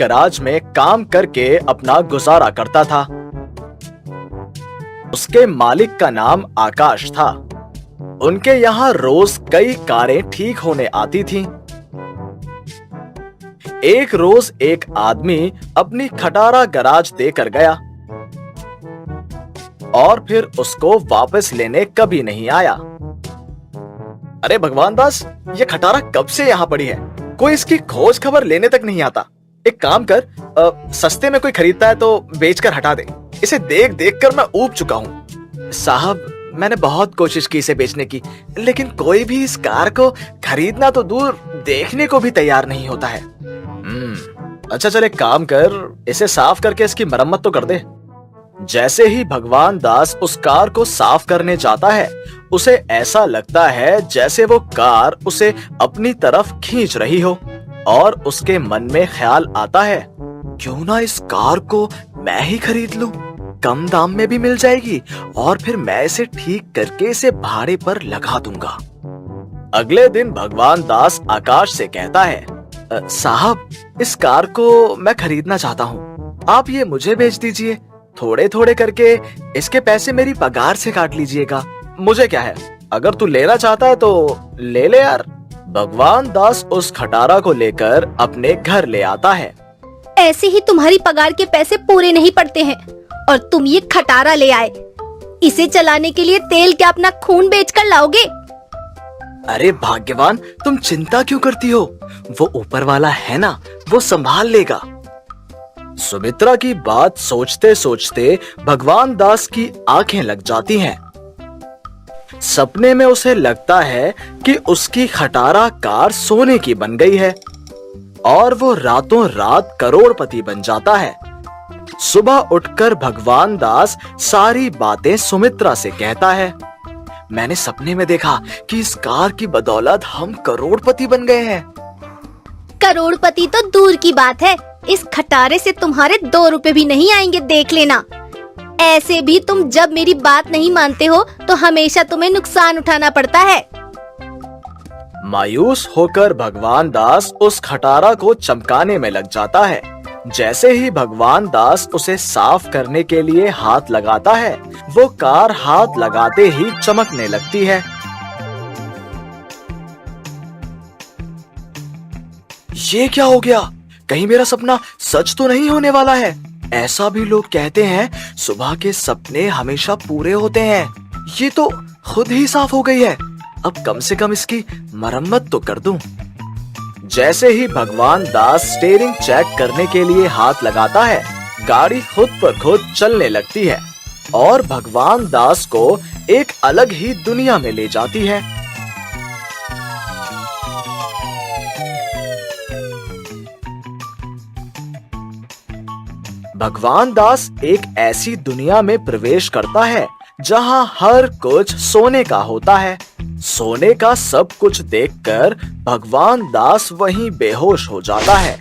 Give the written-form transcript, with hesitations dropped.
Garage में काम करके अपना गुजारा करता था। उसके मालिक का नाम आकाश था। उनके यहाँ रोज कई कारें ठीक होने आती थीं। एक रोज एक आदमी अपनी खटारा गराज देकर गया और फिर उसको वापस लेने कभी नहीं आया। अरे भगवान दास, ये खटारा कब से यहाँ पड़ी है? कोई इसकी खोज खबर लेने तक नहीं आता। एक काम कर, सस्ते में कोई खरीदता है तो बेचकर हटा दे। इसे देख देख कर मैं ऊब चुका हूँ। साहब, मैंने बहुत कोशिश की इसे बेचने की, लेकिन कोई भी इस कार को खरीदना तो दूर, देखने को भी तैयार नहीं होता है। अच्छा चल, एक काम कर, इसे साफ करके इसकी मरम्मत तो कर दे। जैसे ही भगवान दास उस कार को साफ करने जाता है, उसे ऐसा लगता है जैसे वो कार उसे अपनी तरफ खींच रही हो और उसके मन में ख्याल आता है, क्यों ना इस कार को मैं ही खरीद लूं, कम दाम में भी मिल जाएगी और फिर मैं इसे ठीक करके इसे भाड़े पर लगा दूंगा। अगले दिन भगवान दास आकाश से कहता है, साहब, इस कार को मैं खरीदना चाहता हूँ, आप ये मुझे बेच दीजिए। थोड़े थोड़े करके इसके पैसे मेरी पगार से काट लीजिएगा। मुझे क्या है, अगर तू लेना चाहता है तो ले ले यार। भगवान दास उस खटारा को लेकर अपने घर ले आता है। ऐसे ही तुम्हारी पगार के पैसे पूरे नहीं पड़ते हैं और तुम ये खटारा ले आए। इसे चलाने के लिए तेल क्या अपना खून बेचकर लाओगे? अरे भाग्यवान, तुम चिंता क्यों करती हो? वो ऊपर वाला है ना, वो संभाल लेगा। सुमित्रा की बात सोचते सोचते भगवान दास की आंखें लग जाती हैं। सपने में उसे लगता है कि उसकी खटारा कार सोने की बन गई है और वो रातों रात करोड़पति बन जाता है। सुबह उठकर भगवान दास सारी बातें सुमित्रा से कहता है, मैंने सपने में देखा कि इस कार की बदौलत हम करोड़पति बन गए हैं। करोड़पति तो दूर की बात है, इस खटारे से तुम्हारे 2 रुपए भी नहीं आएंगे, देख लेना। ऐसे भी तुम जब मेरी बात नहीं मानते हो तो हमेशा तुम्हें नुकसान उठाना पड़ता है। मायूस होकर भगवान दास उस खटारा को चमकाने में लग जाता है। जैसे ही भगवान दास उसे साफ करने के लिए हाथ लगाता है, वो कार हाथ लगाते ही चमकने लगती है। ये क्या हो गया? कहीं मेरा सपना सच तो नहीं होने वाला है? ऐसा भी लोग कहते हैं, सुबह के सपने हमेशा पूरे होते हैं। ये तो खुद ही साफ हो गई है। अब कम से कम इसकी मरम्मत तो कर दूं। जैसे ही भगवान दास स्टीयरिंग चेक करने के लिए हाथ लगाता है, गाड़ी खुद पर खुद चलने लगती है और भगवान दास को एक अलग ही दुनिया में ले जाती है। भगवान दास एक ऐसी दुनिया में प्रवेश करता है जहां हर कुछ सोने का होता है। सोने का सब कुछ देखकर भगवान दास वहीं बेहोश हो जाता है।